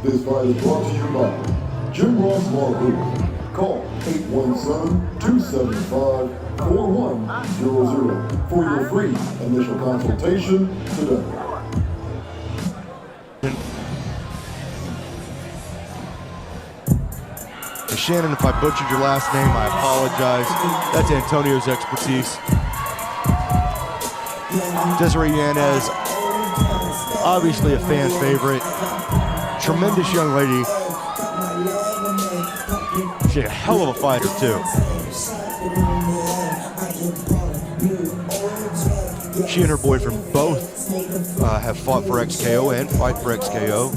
This fight is brought to you by Jim Ross Law Group. Call 817-275-4100 for your free initial consultation today. Shannon, if I butchered your last name, I apologize. That's Antonio's expertise. Desiree Yanez, obviously a fan favorite. Tremendous young lady. She's a hell of a fighter, too. She and her boyfriend both have fought for XKO and fight for XKO.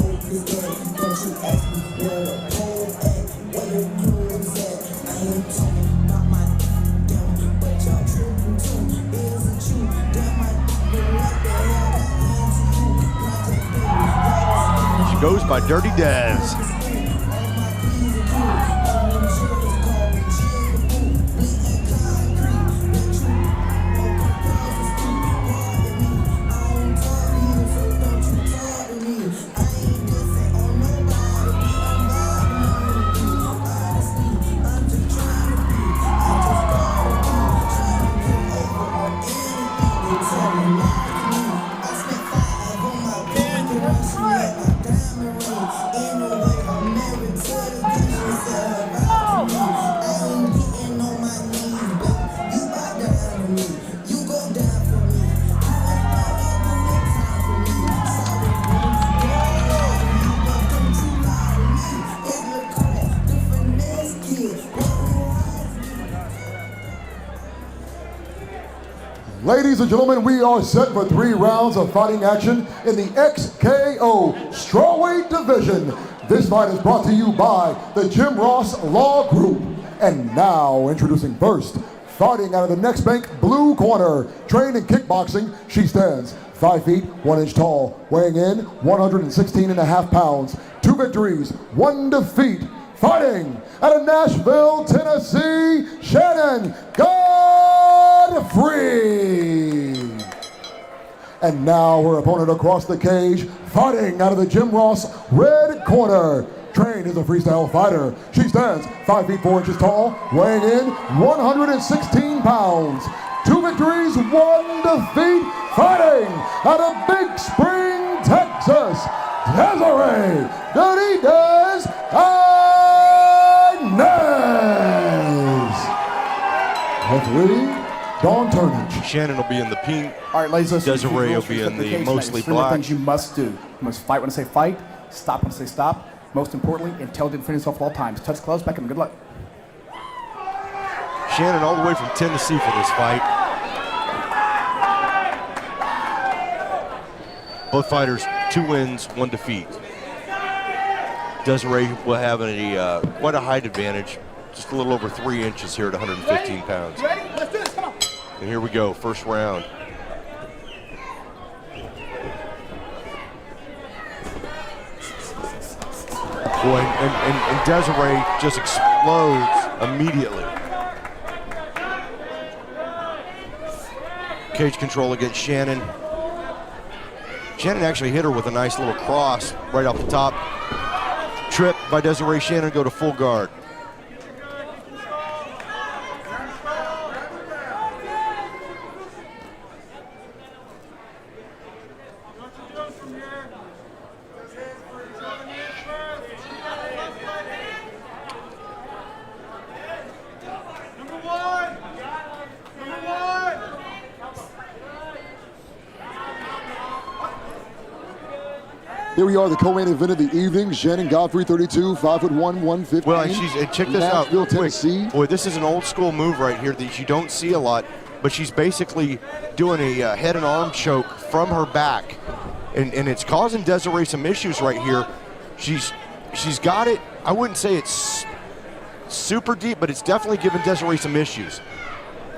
She goes by Dirty Des. Ladies and gentlemen, we are set for 3 rounds of fighting action in the XKO Strawweight Division. This fight is brought to you by the Jim Ross Law Group. And now, introducing first, fighting out of the next bank blue corner, trained in kickboxing, she stands 5 feet, 1 inch tall, weighing in 116.5 pounds, 2 victories, 1 defeat, fighting out of Nashville, Tennessee, Shannon Goughary. And now her opponent across the cage, fighting out of the Jim Ross red corner, trained as a freestyle fighter. She stands 5 feet 4 inches tall, weighing in 116 pounds, 2 victories, 1 defeat, fighting out of Big Spring, Texas, Desiree Dirty Des Yanez. Referee Dawn Turnage. Shannon will be in the pink. All right, ladies and gentlemen. Desiree will be in the mostly black. Things you must do. You must fight when I say fight, stop when I say stop. Most importantly, intelligent defend yourself at all times. Touch gloves, back and good luck. Shannon all the way from Tennessee for this fight. Both fighters, 2 wins, 1 defeat. Desiree will have quite a height advantage, just a little over 3 inches here at 115 pounds. Ready? Let's do this, come on. And here we go, first round. Boy, and Desiree just explodes immediately. Cage control against Shannon. Shannon actually hit her with a nice little cross right off the top. Trip by Desiree. Shannon go to full guard. Here we are, the co-main event of the evening. Shannon Goughary, 32, 5'1", 115. Well, and check this out. Nashville, Tennessee. Boy, this is an old school move right here that you don't see a lot, but she's basically doing a head and arm choke from her back. And it's causing Desiree some issues right here. She's got it. I wouldn't say it's super deep, but it's definitely giving Desiree some issues.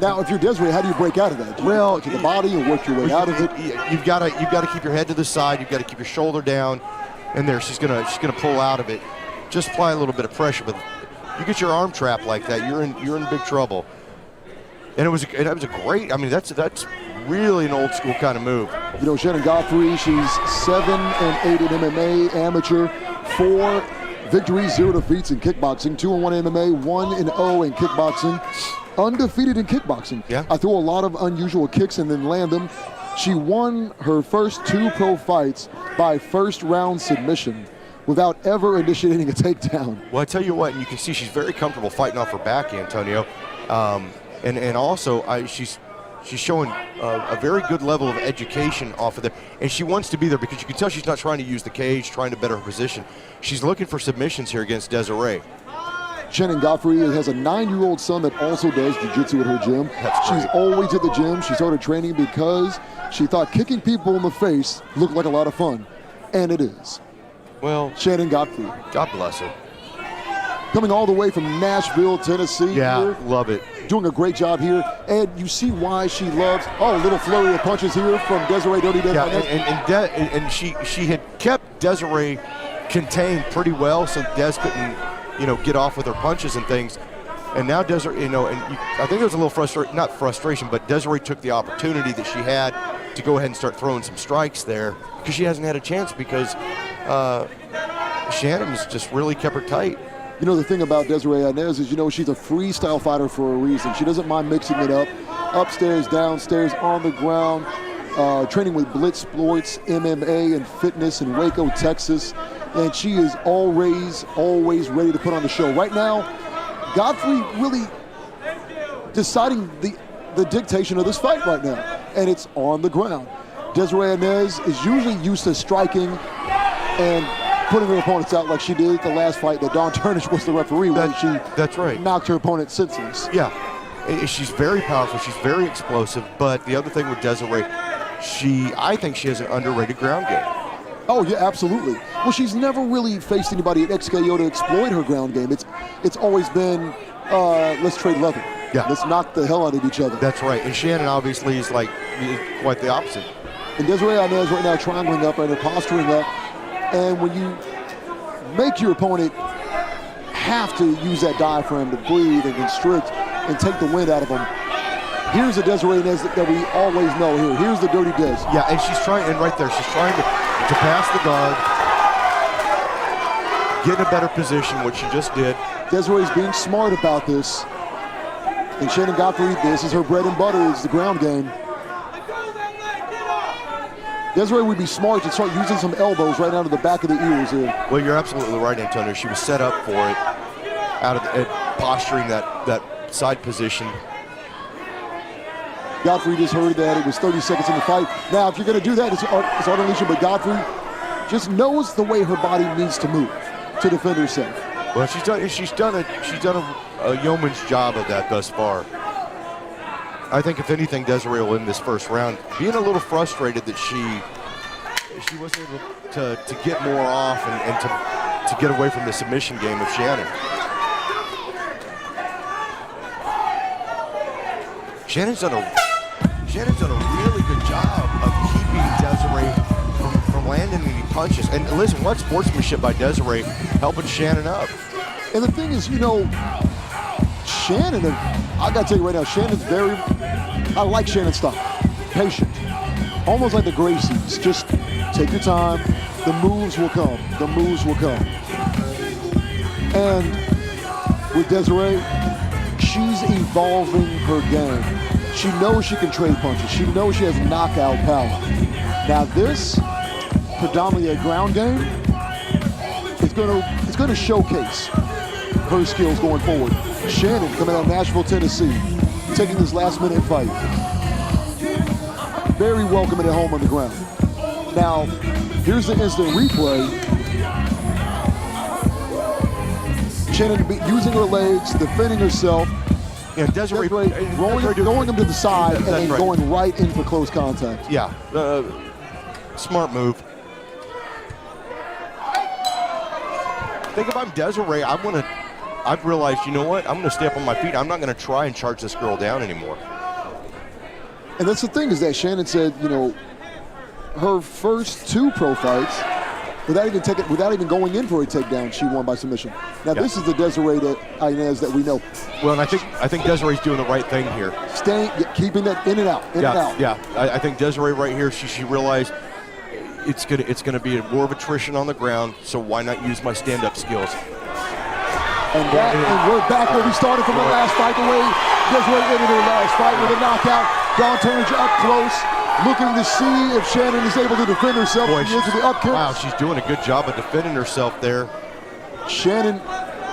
Now, if you're Desiree, how do you break out of that? Do you Well, to the body and work your way out of it? You've got to keep your head to the side. You've got to keep your shoulder down, and there she's gonna pull out of it. Just apply a little bit of pressure, but you get your arm trapped like that, you're in big trouble. And it was a great. I mean, that's really an old school kind of move. You know, Shannon Goughary, she's 7-8 in MMA, amateur, 4 victories, 0 defeats in kickboxing, 2-1 MMA, 1-0 in kickboxing, undefeated in kickboxing. Yeah. I threw a lot of unusual kicks and then land them. She won her first 2 pro fights by first-round submission without ever initiating a takedown. Well, I tell you what, and you can see she's very comfortable fighting off her back, Antonio. And also, she's showing a very good level of education off of there. And she wants to be there because you can tell she's not trying to use the cage, trying to better her position. She's looking for submissions here against Desiree. Shannon Goughary has a 9-year-old son that also does jiu-jitsu at her gym. She's always at the gym. She started training because she thought kicking people in the face looked like a lot of fun. And it is. Well, Shannon Goughary. God bless her. Coming all the way from Nashville, Tennessee. Yeah, here, love it. doing a great job here. And you see why she loves, a little flurry of punches here from Desiree Dirty Des. Yeah, and she had kept Desiree contained pretty well so Des couldn't, get off with her punches and things. And now Desiree, I think there was a little not frustration, but Desiree took the opportunity that she had to go ahead and start throwing some strikes there because she hasn't had a chance because Shannon's just really kept her tight. The thing about Desiree Yanez is, she's a freestyle fighter for a reason. She doesn't mind mixing it up, upstairs, downstairs, on the ground, training with Blitz Sports, MMA, and fitness in Waco, Texas. And she is always ready to put on the show. Right now, Goughary really deciding the dictation of this fight right now, and it's on the ground. Desiree Yanez is usually used to striking and putting her opponents out like she did the last fight that Dawn Turnish was the referee when that's right. knocked her opponent senseless. Yeah, she's very powerful, she's very explosive, but the other thing with Desiree, I think she has an underrated ground game. Oh, yeah, absolutely. Well, she's never really faced anybody at XKO to exploit her ground game. It's always been, let's trade leather. Yeah. Let's knock the hell out of each other. That's right. And Shannon obviously is quite the opposite. And Desiree Yanez right now triangling up and posturing up. And when you make your opponent have to use that diaphragm to breathe and constrict and take the wind out of them, here's a Desiree Yanez that we always know here. Here's the Dirty Des. Yeah, and she's trying, and right there, she's trying to pass the guard, get in a better position, which she just did. Desiree's being smart about this. And Shannon Goughary, this is her bread and butter, is the ground game. Desiree would be smart to start using some elbows right out of the back of the ears here. Well, you're absolutely right, Antonio. She was set up for it, posturing that side position. Goughary just heard that it was 30 seconds in the fight. Now, if you're going to do that, it's artificial, but Goughary just knows the way her body needs to move to defend herself. Well, she's done a yeoman's job of that thus far. I think if anything, Desiree will win this first round. Being a little frustrated that she wasn't able to get more off and to get away from the submission game of Shannon. Shannon's done a really good job of keeping Desiree from landing any punches. And listen, what sportsmanship by Desiree helping Shannon up. And the thing is, Shannon, I got to tell you right now, I like Shannon's style. Patient. Almost like the Gracies. Just take your time. The moves will come. The moves will come. And with Desiree, she's evolving her game. She knows she can trade punches. She knows she has knockout power. Now this, predominantly a ground game, it's going to showcase her skills going forward. Shannon coming out of Nashville, Tennessee, taking this last-minute fight. Very welcome at home on the ground. Now, here's the instant replay. Shannon using her legs, defending herself. Yeah, Desiree throwing them to the side and then going right in for close contact. Yeah, smart move. I think if I'm Desiree, I've realized, you know what? I'm going to stay up on my feet. I'm not going to try and charge this girl down anymore. And that's the thing, is that Shannon said, her first 2 pro fights, without even going in for a takedown, she won by submission. Now this is the Desiree Yanez that we know. Well, and I think Desiree's doing the right thing here. Keeping that in and out, in and out. Yeah, I think Desiree right here, she realized, it's gonna be more of attrition on the ground. So why not use my stand-up skills? And we're back where we started from the last fight. The way Desiree ended her last fight with a knockout. Dawn Turner's up close, looking to see if Shannon is able to defend herself. Boy, she into the up kick. Wow, she's doing a good job of defending herself there. Shannon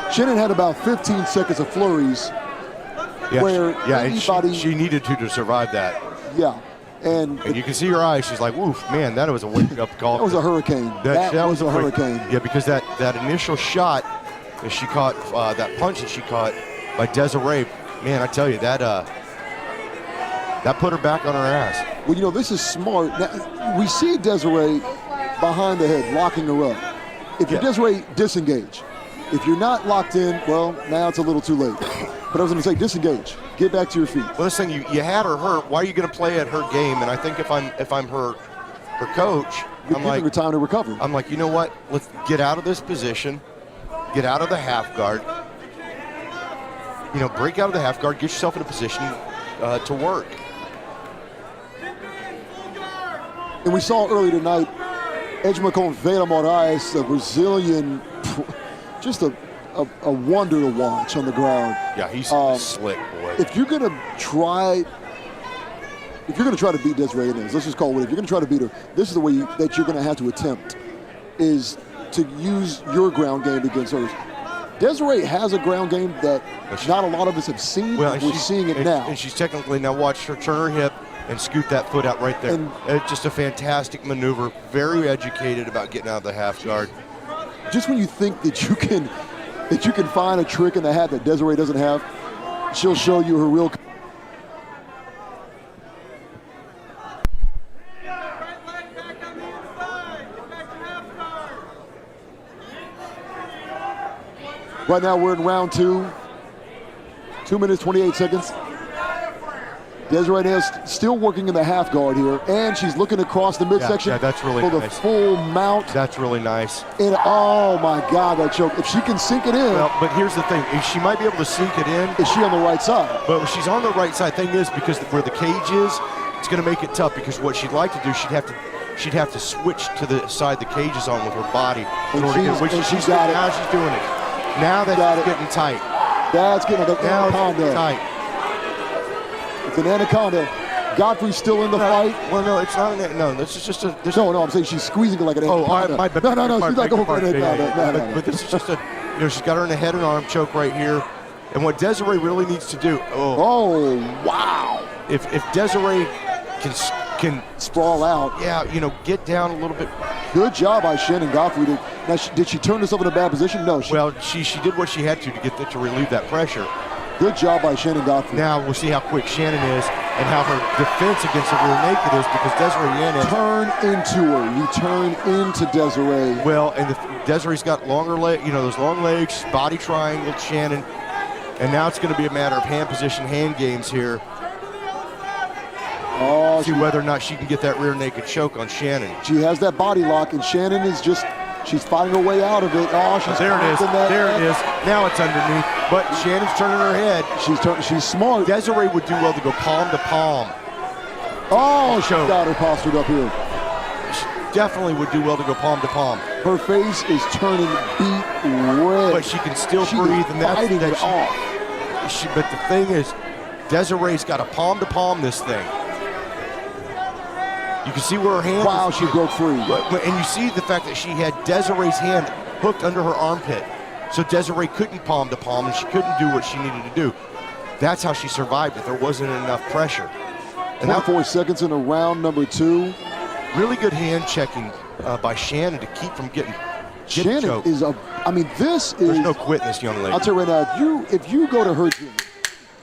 had about 15 seconds of flurries. Yeah, where and she needed to survive that. Yeah. And you can see her eyes. She's like, "Oof, man, that was a wake-up call." That was a hurricane. That was a hurricane. Yeah, because that initial shot that she caught, that punch that she caught by Desiree, man, I tell you, that put her back on her ass. Well, you know, this is smart. Now, we see Desiree behind the head, locking her up. If you're Desiree, disengage. If you're not locked in, well, now it's a little too late. But I was going to say, disengage. Get back to your feet. Well, this thing, you had her hurt. Why are you going to play at her game? And I think if I'm her coach, I'm like, her time to recover. I'm like, you know what? Let's get out of this position. Get out of the half guard. You know, break out of the half guard. Get yourself in a position to work. And we saw earlier tonight, Edgmacon Vera Moraes, a Brazilian, just a wonder to watch on the ground. Yeah, he's slick, boy. If you're gonna try to beat Desiree Yanez, let's just call it what. If you're gonna try to beat her, this is the way that you're gonna have to attempt, is to use your ground game against hers. Desiree has a ground game that not a lot of us have seen. Well, we're seeing it now. And she's technically now watched her turn her hip and scoot that foot out right there. And it's just a fantastic maneuver. Very educated about getting out of the half guard. Just when you think that you can find a trick in the hat that Desiree doesn't have, she'll show you her real. Right now we're in round 2. 2 minutes, 28 seconds. Desiree is still working in the half guard here, and she's looking across the midsection that's really for the nice. full mount. That's really nice. And oh my God, that choke. If she can sink it in. Well, but here's the thing. She might be able to sink it in. Is she on the right side? But she's on the right side. Thing is, because where the cage is, it's going to make it tough, because what she'd like to do, she'd have to switch to the side the cage is on with her body. She's got it. Now she's doing it. Now that's getting tight. That's getting an anaconda. Tight. It's an anaconda. Goughry's still in the fight. Well, no, it's not. No, this is just a. No, I'm saying she's squeezing it like an anaconda. No, she's not going for an anaconda. But this is just a. You know, she's got her in a head and arm choke right here, and what Desiree really needs to do. Oh wow! If Desiree can sprawl out. Yeah, you know, get down a little bit. Good job by Shannon Goughary. Now, did she turn herself in a bad position? No. She did what she had to get to relieve that pressure. Good job by Shannon Goughary. Now we'll see how quick Shannon is and how her defense against the rear naked is, because Desiree Yanez. Turn into her. You turn into Desiree. Well, and Desiree's got longer legs, you know, those long legs, body triangle, Shannon. And now it's going to be a matter of hand position, hand games here. Oh, see whether or not she can get that rear naked choke on Shannon. She has that body lock, and Shannon is just, she's fighting her way out of it. Oh, she's there it is. There it is. Now it's underneath, but Shannon's turning her head. She's smart. Desiree would do well to go palm to palm. Oh, she's got her postured up here. She definitely would do well to go palm to palm. Her face is turning beet red. But she can still breathe, and that's fighting it off. But the thing is, Desiree's got a palm to palm this thing. You can see where her hand is. She broke free. And you see the fact that she had Desiree's hand hooked under her armpit. So Desiree couldn't palm to palm, and she couldn't do what she needed to do. That's how she survived it. There wasn't enough pressure. And 4 seconds into round number 2. Really good hand checking by Shannon to keep from getting Shannon choked. Is this is. There's no quitting this young lady. I'll tell you right now, if you go to her gym,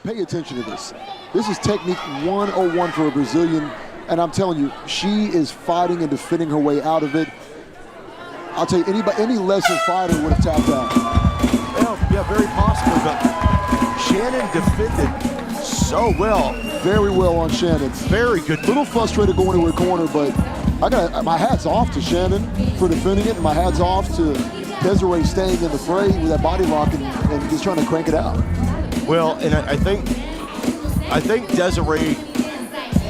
pay attention to this. This is technique 101 for a Brazilian. And I'm telling you, she is fighting and defending her way out of it. I'll tell you, any lesser fighter would have tapped out. Well, yeah, very possible, but Shannon defended so well. Very well on Shannon. Very good. A little frustrated going to her corner, but my hat's off to Shannon for defending it, and my hat's off to Desiree staying in the fray with that body lock and just trying to crank it out. Well, and I think Desiree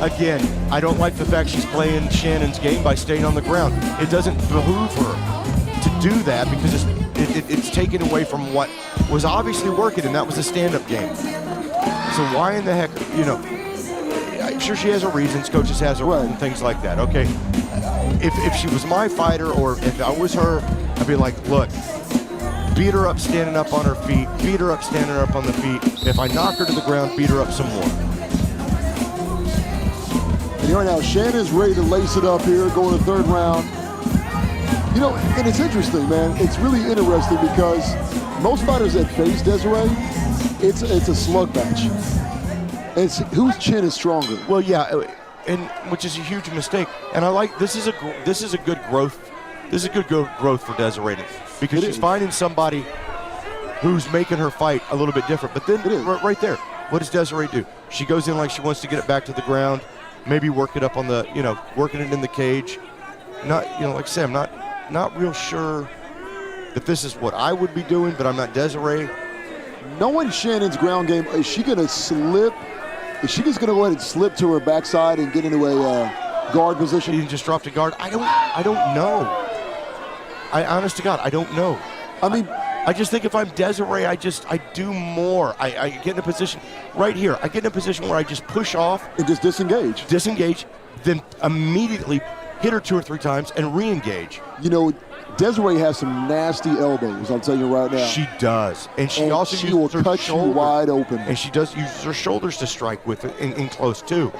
Again, I don't like the fact she's playing Shannon's game by staying on the ground. It doesn't behoove her to do that because it's taken away from what was obviously working, and that was a stand-up game. So why in the heck, I'm sure she has her reasons, coaches has her reasons, and things like that, okay? If she was my fighter or if I was her, I'd be like, look, beat her up standing up on her feet, beat her up standing up on the feet. If I knock her to the ground, beat her up some more. And right now, Shannon's ready to lace it up here, go in the third round. And it's interesting, man. It's really interesting because most fighters that face Desiree, it's a slug match. It's whose chin is stronger. Well, yeah, and which is a huge mistake. And I like this is a good growth. This is a good growth for Desiree because she's finding somebody who's making her fight a little bit different. But then right there, what does Desiree do? She goes in like she wants to get it back to the ground, maybe work it up on the, working it in the cage. Not, like I said, I'm not real sure that this is what I would be doing, but I'm not Desiree. Knowing Shannon's ground game, is she going to slip? Is she just going to go ahead and slip to her backside and get into a guard position? You just drop to guard? I don't know. Honest to God, I don't know. I just think if I'm Desiree, I do more. I get in a position right here. I get in a position where I just push off. And just disengage. Disengage, then immediately hit her 2 or 3 times and re-engage. Desiree has some nasty elbows, I'll tell you right now. She does. And she also she will uses her cut shoulder. you wide open. And she does use her shoulders to strike with it in close too.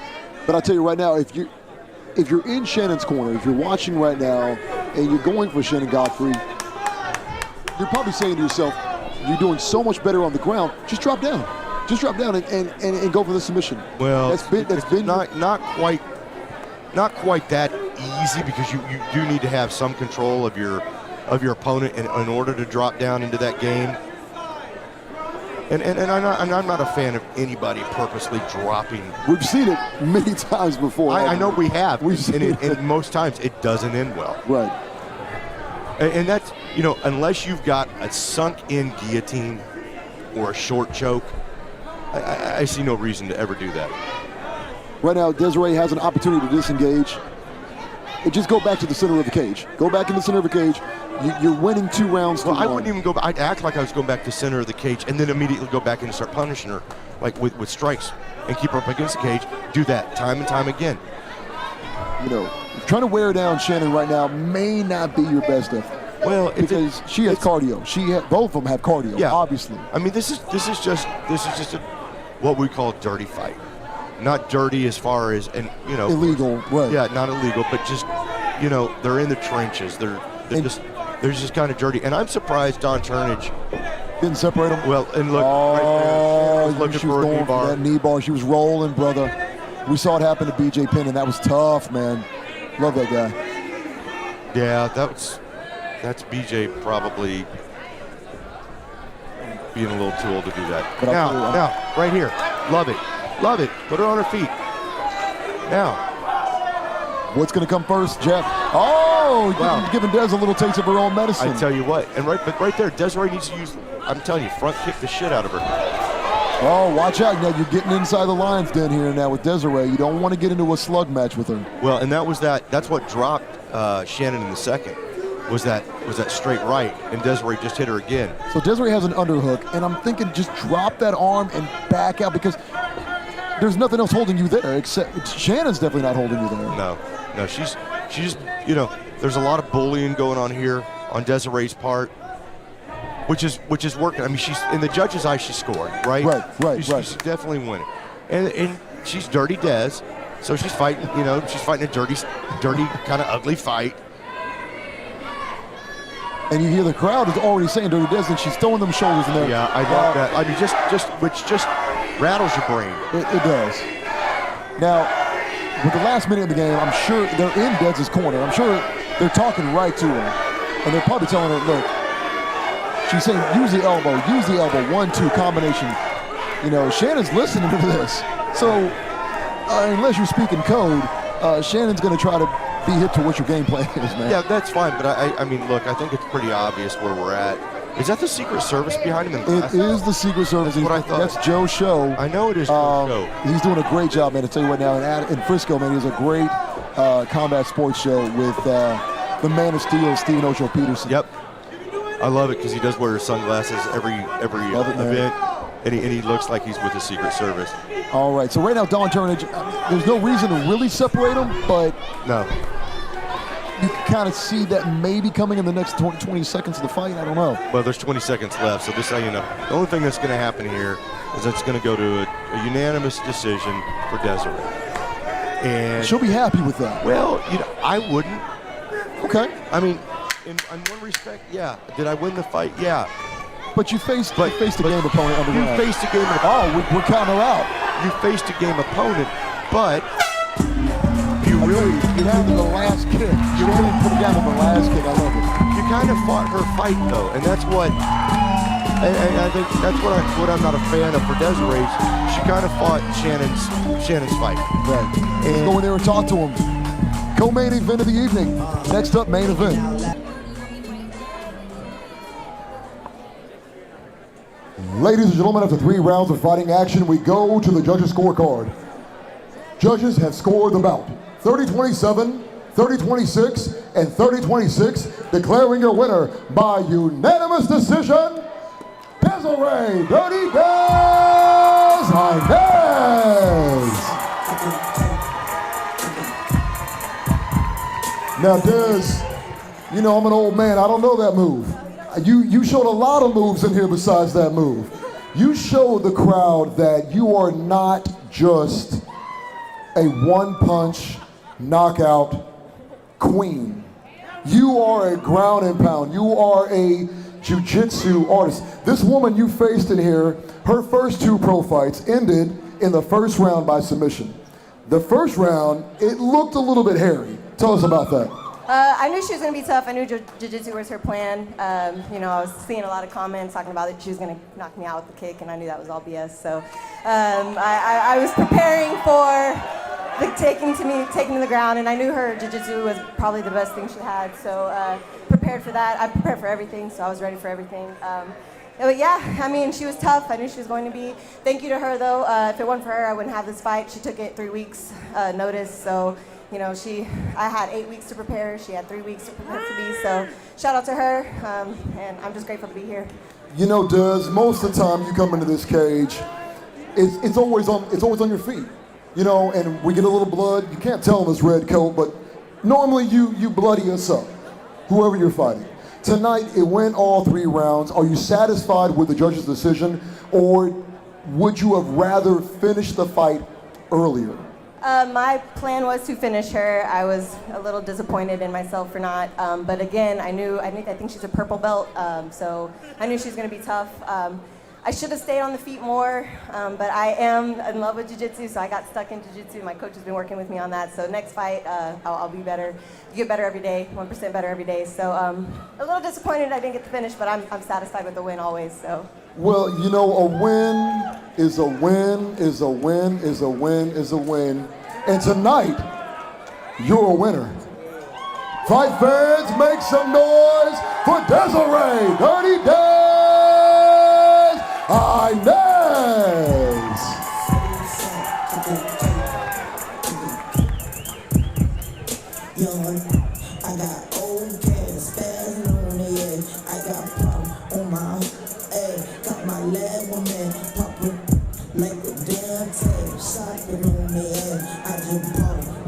But I'll tell you right now, if you're in Shannon's corner, if you're watching right now and you're going for Shannon Goughary, you're probably saying to yourself, you're doing so much better on the ground, just drop down. Just drop down and go for the submission. Well, that's been not quite that easy because you do need to have some control of your opponent in order to drop down into that game. And I'm not a fan of anybody purposely dropping. We've seen it many times before. I know we have. We've seen it. And most times it doesn't end well. Right. And that's, unless you've got a sunk-in guillotine or a short choke, I see no reason to ever do that. Right now, Desiree has an opportunity to disengage. And just go back to the center of the cage. Go back in the center of the cage. You're winning 2 rounds to 1. I wouldn't even go. I'd act like I was going back to the center of the cage and then immediately go back in and start punishing her, like with strikes, and keep her up against the cage. Do that time and time again. Trying to wear down Shannon right now may not be your best effort. Well, because she has cardio. Both of them have cardio. Yeah. Obviously. This is just what we call a dirty fight. Not dirty as far as illegal, right? Yeah, not illegal, but just they're in the trenches. They're just kind of dirty. And I'm surprised Don Turnage didn't separate them. Well, and look, right there, looking she was for a going knee bar. for that knee bar. She was rolling, brother. We saw it happen to BJ Penn, and that was tough, man. Love that guy. Yeah, that's BJ probably being a little too old to do that. But now, right here, love it. Love it. Put her on her feet. Now. What's going to come first, Jeff? Oh, wow. Giving Des a little taste of her own medicine. I tell you what. And right there, Desiree needs to use, I'm telling you, front kick the shit out of her. Oh, watch out. Now you're getting inside the lines down here now with Desiree. You don't want to get into a slug match with her. Well, and that's what dropped Shannon in the second. Was that straight right, and Desiree just hit her again. So Desiree has an underhook, and I'm thinking just drop that arm and back out because there's nothing else holding you there except Shannon's definitely not holding you there. No, she's just there's a lot of bullying going on here on Desiree's part, which is working. She's in the judges' eyes, she's scoring, right? Right. She's definitely winning, and she's dirty Des, so she's fighting. She's fighting a dirty kind of ugly fight. And you hear the crowd is already saying dirty Des, and she's throwing them shoulders in there. Yeah, I love that. Which just rattles your brain. It does. Now, with the last minute of the game, I'm sure they're in Dez's corner. I'm sure they're talking right to her. And they're probably telling her, look, she's saying, use the elbow, 1-2 combination. Shannon's listening to this. So, unless you're speaking code, Shannon's going to try to be hip to what your game plan is, man. Yeah, that's fine. But, look, I think it's pretty obvious where we're at. Is that the Secret Service behind him? It is the Secret Service. That's what I thought. That's Joe's show. I know it is Joe's show. He's doing a great job, man. To tell you right now, in Frisco, man, he has a great combat sports show with the Man of Steel, Stephen Ocho Peterson. Yep. I love it because he does wear sunglasses every event, and he looks like he's with the Secret Service. All right, so right now, Don Turnage, there's no reason to really separate them, but no, you can kind of see that maybe coming in the next 20 seconds of the fight. I don't know. Well, there's 20 seconds left, so just so you know, the only thing that's going to happen here is it's going to go to a unanimous decision for Desiree. And she'll be happy with that. Well, I wouldn't. Okay. I mean, in one respect, yeah. Did I win the fight? Yeah. But you faced a game opponent on the ground. You faced a game opponent. Oh, we're counting her out. You faced a game opponent, but you down to the last kick. You really put it down to the last kick. I love it. You kind of fought her fight though, and that's what. And I think that's what I'm not a fan of for Desiree. She kind of fought Shannon's fight. Right. Let's go in there and talk to him. Co-main event of the evening. Next up, main event. Ladies and gentlemen, after 3 rounds of fighting action, we go to the judges' scorecard. Judges have scored the bout 30-27, 30-26, and 30-26, declaring your winner by unanimous decision, Desiree Dirty Des Yanez. Now, Des, I'm an old man. I don't know that move. You showed a lot of moves in here besides that move. You showed the crowd that you are not just a one-punch knockout queen. You are a ground and pound. You are a jiu-jitsu artist. This woman you faced in here, her first 2 pro fights ended in the first round by submission. The first round, it looked a little bit hairy. Tell us about that. I knew she was going to be tough. I knew jiu-jitsu was her plan. I was seeing a lot of comments talking about that she was going to knock me out with the kick, and I knew that was all BS. So I was preparing for the taking to the ground, and I knew her jiu-jitsu was probably the best thing she had. So prepared for that. I prepared for everything, so I was ready for everything. But yeah, I mean, she was tough. I knew she was going to be. Thank you to her, though. If it wasn't for her, I wouldn't have this fight. She took it 3 weeks notice, so. I had 8 weeks to prepare. She had 3 weeks to prepare for me. So shout out to her, and I'm just grateful to be here. Des, most of the time you come into this cage, it's always on your feet. And we get a little blood. You can't tell in this red coat, but normally you bloody us up, whoever you're fighting. Tonight it went all 3 rounds. Are you satisfied with the judge's decision, or would you have rather finished the fight earlier? My plan was to finish her. I was a little disappointed in myself for not. But again, I think she's a purple belt, so I knew she was going to be tough. I should have stayed on the feet more, but I am in love with jiu-jitsu, so I got stuck in jiu-jitsu. My coach has been working with me on that. So next fight, I'll be better. You get better every day, 1% better every day. So a little disappointed I didn't get to finish, but I'm satisfied with the win always. So. Well, a win is a win is a win is a win is a win. And tonight, you're a winner. Fight fans, make some noise for Desiree Dirty Des Yanez.